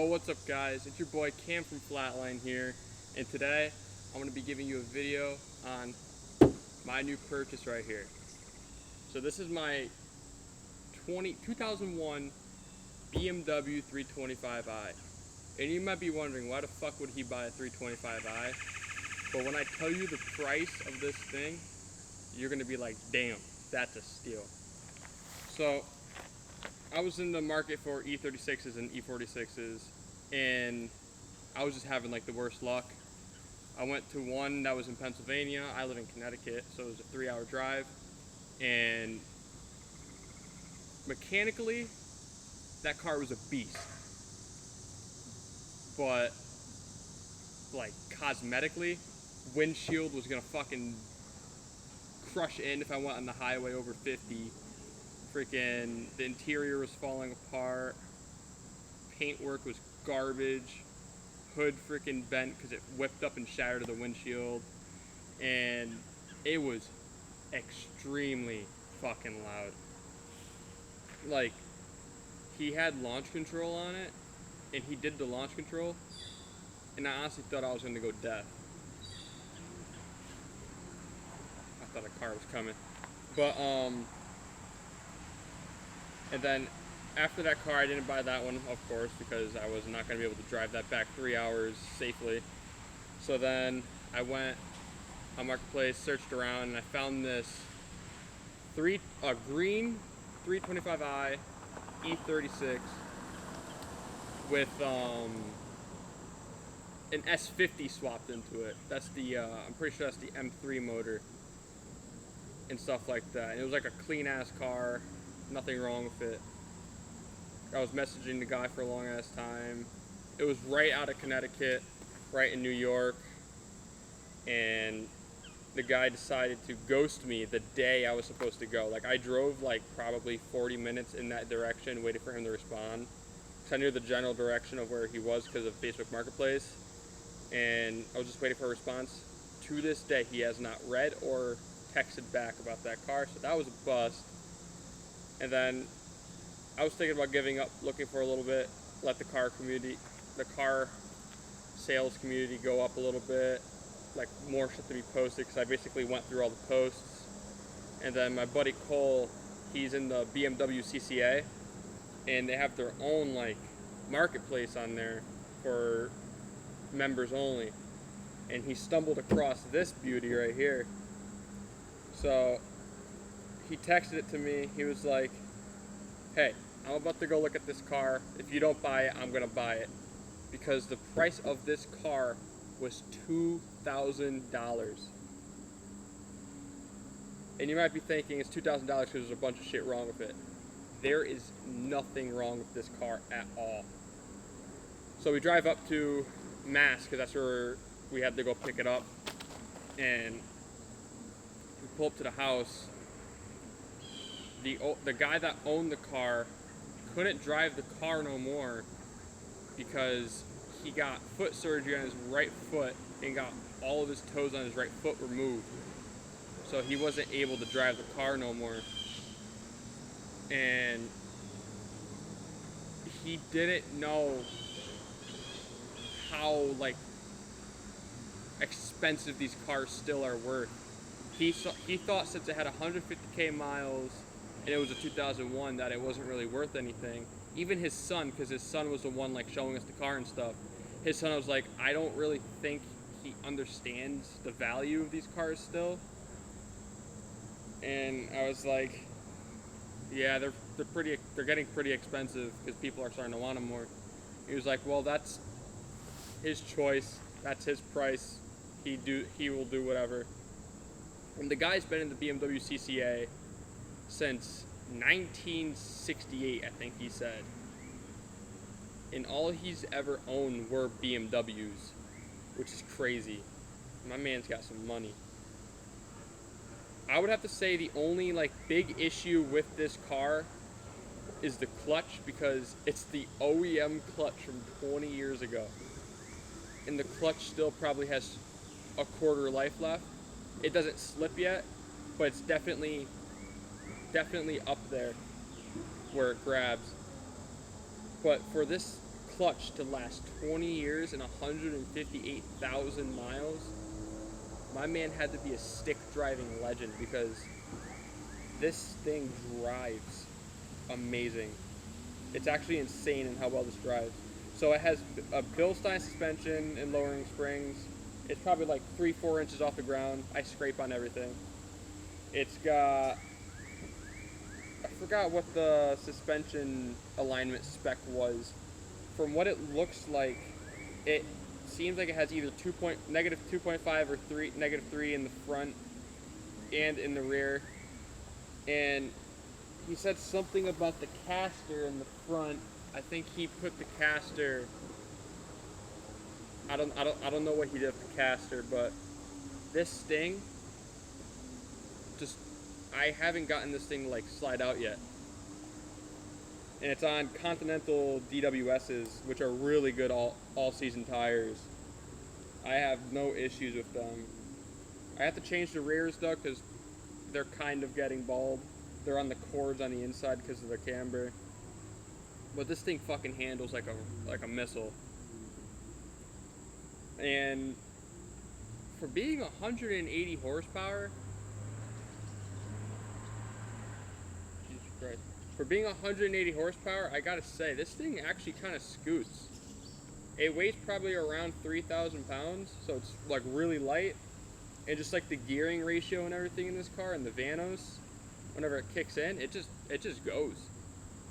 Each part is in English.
Yo, what's up guys? It's your boy Cam from Flatline here, and today I'm going to be giving you a video on my new purchase right here. So this is my 2001 BMW 325i. And you might be wondering, why the fuck would he buy a 325i? But when I tell you the price of this thing, you're going to be like, damn, that's a steal. So I was in the market for E36s and E46s, and I was just having like the worst luck. I went to one that was in Pennsylvania. I live in Connecticut, so it was a 3-hour drive, and mechanically that car was a beast, but like cosmetically, windshield was gonna fucking crush in if I went on the highway over 50. Freaking, the interior was falling apart, paintwork was garbage, hood freaking bent because it whipped up and shattered the windshield, and it was extremely fucking loud. Like, he had launch control on it, and he did the launch control, and I honestly thought I was going to go deaf. I thought a car was coming. But, and then after that car, I didn't buy that one, of course, because I was not going to be able to drive that back 3 hours safely. So then I went on Marketplace, searched around, and I found this green 325i E36 with an S50 swapped into it. That's the, I'm pretty sure that's the M3 motor and stuff like that. And it was like a clean ass car. Nothing wrong with it. I was messaging the guy for a long ass time. It was right out of Connecticut, right in New York, and the guy decided to ghost me the day I was supposed to go. Like, I drove like probably 40 minutes in that direction waiting for him to respond, because I knew the general direction of where he was because of Facebook Marketplace, and I was just waiting for a response. To this day, he has not read or texted back about that car, so that was a bust. And then I was thinking about giving up, looking for a little bit, let the car sales community go up a little bit, like more shit to be posted, because I basically went through all the posts. And then my buddy Cole, he's in the BMW CCA, and they have their own like marketplace on there for members only. And he stumbled across this beauty right here. So he texted it to me. He was like, hey, I'm about to go look at this car. If you don't buy it, I'm going to buy it. Because the price of this car was $2,000. And you might be thinking it's $2,000 because there's a bunch of shit wrong with it. There is nothing wrong with this car at all. So we drive up to Mass, because that's where we had to go pick it up. And we pull up to the house. The guy that owned the car couldn't drive the car no more because he got foot surgery on his right foot and got all of his toes on his right foot removed. So he wasn't able to drive the car no more. And he didn't know how like expensive these cars still are worth. He thought since it had 150k miles and it was a 2001 that it wasn't really worth anything. Even his son, because his son was the one like showing us the car and stuff, his son was like, I don't really think he understands the value of these cars still. And I was like, yeah, they're getting pretty expensive because people are starting to want them more. He was like, well, that's his choice, that's his price, he will do whatever. And the guy's been in the BMW CCA since 1968, I think he said. And all he's ever owned were BMWs, which is crazy. My man's got some money. I would have to say the only like big issue with this car is the clutch, because it's the OEM clutch from 20 years ago. And the clutch still probably has a quarter life left. It doesn't slip yet, but it's definitely up there where it grabs. But for this clutch to last 20 years and 158,000 miles, my man had to be a stick driving legend, because this thing drives amazing. It's actually insane in how well this drives. So it has a Bilstein suspension and lowering springs. It's probably like 3-4 inches off the ground. I scrape on everything. It's got, I forgot what the suspension alignment spec was. From what it looks like, it seems like it has either negative 2.5 or negative 3 in the front and in the rear. And he said something about the caster in the front. I think he put the caster, I don't know what he did with the caster, but this thing, I haven't gotten this thing to like slide out yet. And it's on Continental DWSs, which are really good all-season tires. I have no issues with them. I have to change the rears though, because they're kind of getting bald. They're on the cords on the inside because of the camber. But this thing fucking handles like a missile. And for being 180 horsepower, Jesus Christ. For being 180 horsepower, I gotta say, this thing actually kind of scoots. It weighs probably around 3,000 pounds, so it's like really light. And just like the gearing ratio and everything in this car and the Vanos, whenever it kicks in, it just goes.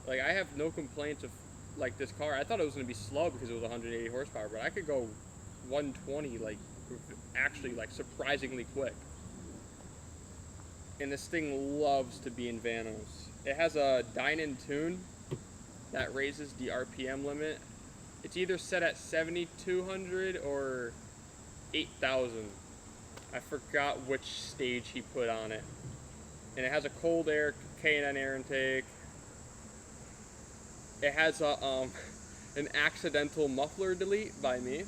Like, I have no complaints of like this car. I thought it was gonna be slow because it was 180 horsepower, but I could go 120 like actually like surprisingly quick. And this thing loves to be in Vanos. It has a dine-in tune that raises the RPM limit. It's either set at 7,200 or 8,000. I forgot which stage he put on it. And it has a cold air K&N air intake. It has a an accidental muffler delete by me.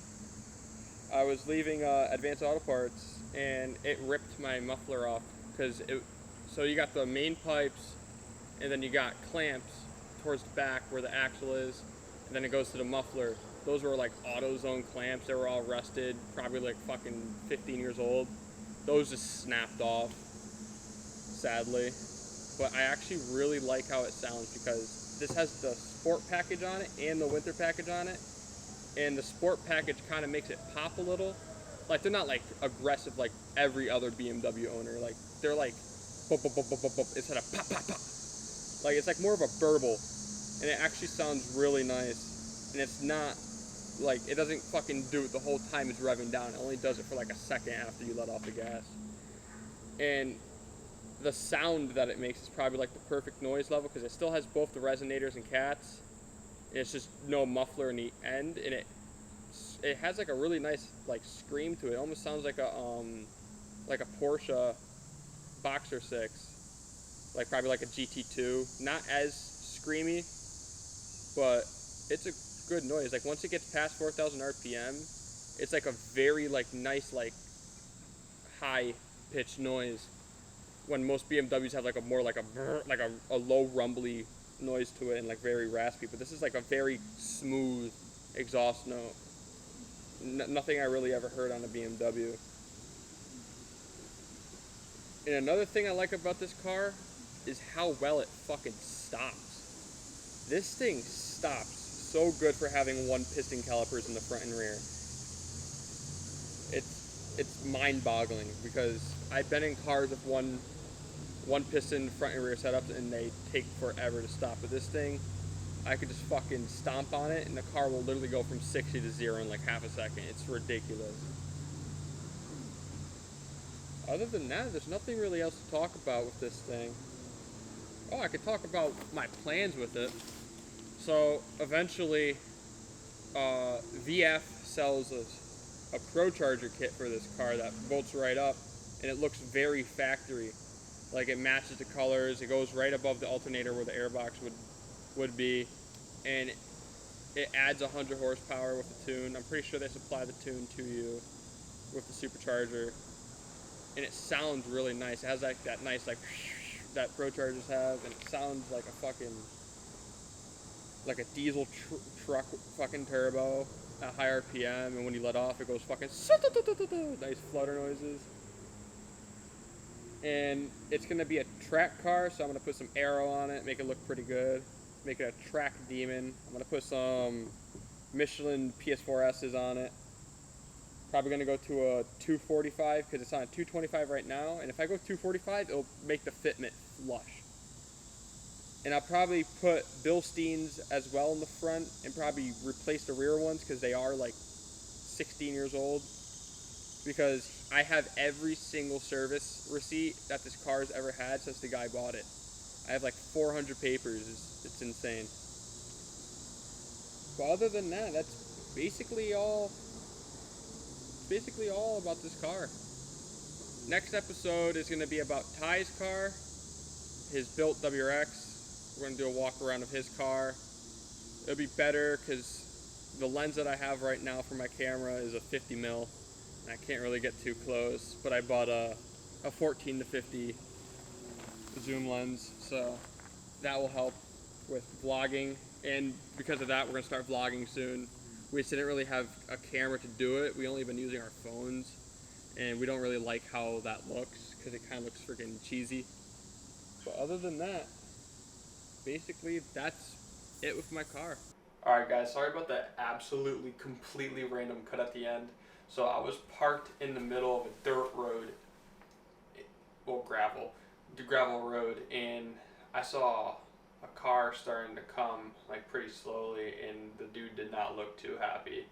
I was leaving Advanced Auto Parts and it ripped my muffler off, because so you got the main pipes and then you got clamps towards the back where the axle is, and then it goes to the muffler. Those were like AutoZone clamps. They were all rusted, probably like fucking 15 years old. Those just snapped off, sadly. But I actually really like how it sounds, because this has the sport package on it and the winter package on it. And the sport package kind of makes it pop a little. Like, they're not like aggressive like every other BMW owner. Like, they're like bop, bop, bop, bop, bop, bop, instead of pop, pop, pop. Like, it's like more of a burble. And it actually sounds really nice. And it's not like, it doesn't fucking do it the whole time it's revving down. It only does it for like a second after you let off the gas. And the sound that it makes is probably like the perfect noise level, because it still has both the resonators and cats. And it's just no muffler in the end, and it has like a really nice like scream to it. It almost sounds like a Porsche Boxer 6, like probably like a GT2. Not as screamy, but it's a good noise. Like, once it gets past 4,000 RPM, it's like a very like nice like high pitched noise, when most BMWs have like a more like a low rumbly noise to it and like very raspy. But this is like a very smooth exhaust note. Nothing I really ever heard on a BMW. And another thing I like about this car is how well it fucking stops. This thing stops so good for having one piston calipers in the front and rear. It's mind-boggling, because I've been in cars with one piston front and rear setups and they take forever to stop. But this thing, I could just fucking stomp on it and the car will literally go from 60 to 0 in like half a second. It's ridiculous. Other than that, there's nothing really else to talk about with this thing. Oh, I could talk about my plans with it. So eventually, VF sells a Procharger kit for this car that bolts right up, and it looks very factory. Like, it matches the colors. It goes right above the alternator where the airbox would be, and it adds 100 horsepower with the tune. I'm pretty sure they supply the tune to you with the supercharger, and it sounds really nice. It has like that nice like that Prochargers have, and it sounds like a fucking, like a diesel truck fucking turbo at high RPM, and when you let off, it goes fucking nice flutter noises. And it's gonna be a track car, so I'm gonna put some aero on it, make it look pretty good, make it a track demon. I'm gonna put some Michelin PS4S's on it. Probably gonna go to a 245 because it's on a 225 right now, and if I go 245, it'll make the fitment flush. And I'll probably put Bilsteins as well in the front, and probably replace the rear ones because they are like 16 years old. Because I have every single service receipt that this car's ever had since the guy bought it. I have like 400 papers. It's insane. But other than that, that's basically all about this car. Next episode is going to be about Ty's car, his built WRX. We're going to do a walk around of his car. It'll be better because the lens that I have right now for my camera is a 50 mil. And I can't really get too close, but I bought a 14 to 50 zoom lens, so that will help with vlogging. And because of that, we're going to start vlogging soon. We just didn't really have a camera to do it. We only been using our phones, and we don't really like how that looks because it kind of looks freaking cheesy. But other than that, basically that's it with my car. Alright guys, sorry about that absolutely completely random cut at the end. So I was parked in the middle of a dirt road, well gravel road, and I saw a car starting to come like pretty slowly, and the dude did not look too happy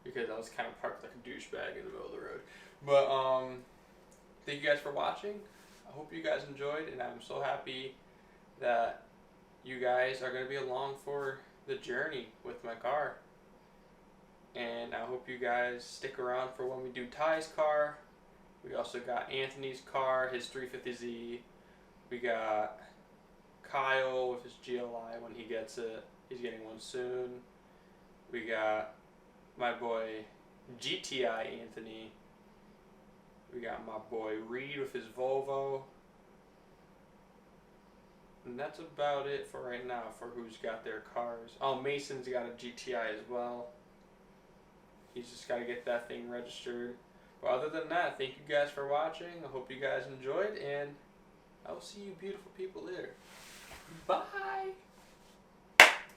because I was kind of parked like a douchebag in the middle of the road. But thank you guys for watching. I hope you guys enjoyed, and I'm so happy that you guys are going to be along for the journey with my car. And I hope you guys stick around for when we do Ty's car. We also got Anthony's car, his 350Z. We got Kyle with his GLI when he gets it. He's getting one soon. We got my boy GTI Anthony. We got my boy Reed with his Volvo. And that's about it for right now for who's got their cars. Oh, Mason's got a GTI as well. He's just got to get that thing registered. But other than that, thank you guys for watching. I hope you guys enjoyed, and I will see you beautiful people later. Bye!